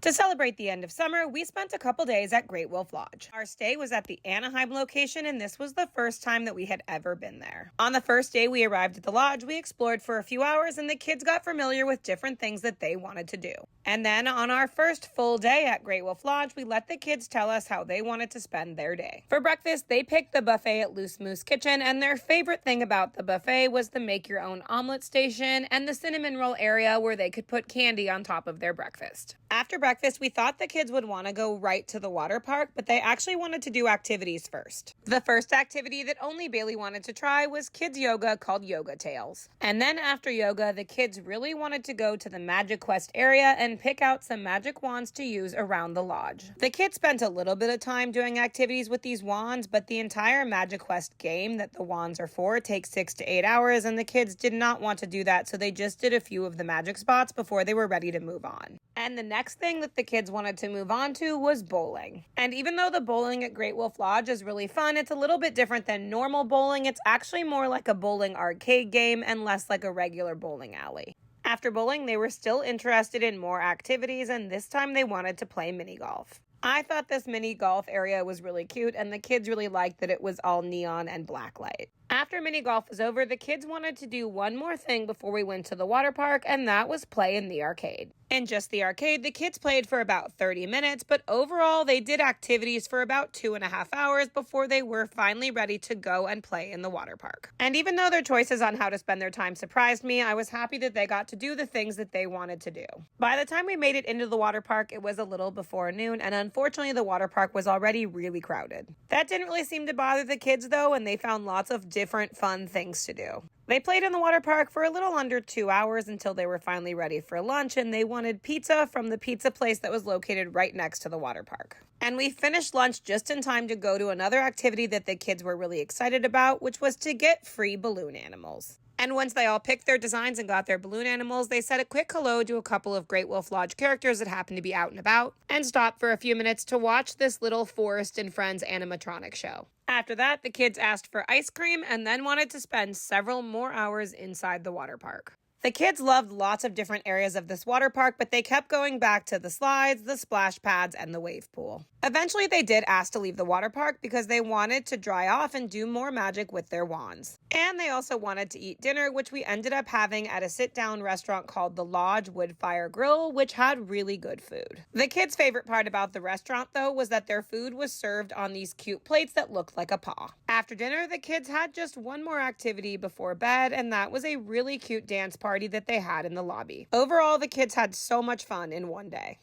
To celebrate the end of summer, we spent a couple days at Great Wolf Lodge. Our stay was at the Anaheim location, and this was the first time that we had ever been there. On the first day we arrived at the lodge, we explored for a few hours, and the kids got familiar with different things that they wanted to do. And then on our first full day at Great Wolf Lodge, we let the kids tell us how they wanted to spend their day. For breakfast, they picked the buffet at Loose Moose Kitchen, and their favorite thing about the buffet was the make-your-own-omelet station and the cinnamon roll area where they could put candy on top of their breakfast. After breakfast, we thought the kids would want to go right to the water park, but they actually wanted to do activities first. The first activity that only Bailey wanted to try was kids yoga called Yoga Tales. And then after yoga, the kids really wanted to go to the Magic Quest area and pick out some magic wands to use around the lodge. The kids spent a little bit of time doing activities with these wands, but the entire Magic Quest game that the wands are for takes 6 to 8 hours, and the kids did not want to do that, so they just did a few of the magic spots before they were ready to move on. And the next thing that the kids wanted to move on to was bowling. And even though the bowling at Great Wolf Lodge is really fun, it's a little bit different than normal bowling. It's actually more like a bowling arcade game and less like a regular bowling alley. After bowling, they were still interested in more activities, and this time they wanted to play mini golf. I thought this mini golf area was really cute, and the kids really liked that it was all neon and black light. After mini golf was over, the kids wanted to do one more thing before we went to the water park, and that was play in the arcade. In just the arcade, the kids played for about 30 minutes, but overall, they did activities for about 2.5 hours before they were finally ready to go and play in the water park. And even though their choices on how to spend their time surprised me, I was happy that they got to do the things that they wanted to do. By the time we made it into the water park, it was a little before noon, and unfortunately, the water park was already really crowded. That didn't really seem to bother the kids, though, and they found lots of different fun things to do. They played in the water park for a little under 2 hours until they were finally ready for lunch, and they wanted pizza from the pizza place that was located right next to the water park. And we finished lunch just in time to go to another activity that the kids were really excited about, which was to get free balloon animals. And once they all picked their designs and got their balloon animals, they said a quick hello to a couple of Great Wolf Lodge characters that happened to be out and about, and stopped for a few minutes to watch this little Forrest and Friends animatronic show. After that, the kids asked for ice cream and then wanted to spend several more hours inside the water park. The kids loved lots of different areas of this water park, but they kept going back to the slides, the splash pads, and the wave pool. Eventually, they did ask to leave the water park because they wanted to dry off and do more magic with their wands. And they also wanted to eat dinner, which we ended up having at a sit-down restaurant called the Lodge Woodfire Grill, which had really good food. The kids' favorite part about the restaurant, though, was that their food was served on these cute plates that looked like a paw. After dinner, the kids had just one more activity before bed, and that was a really cute dance party that they had in the lobby. Overall, the kids had so much fun in one day.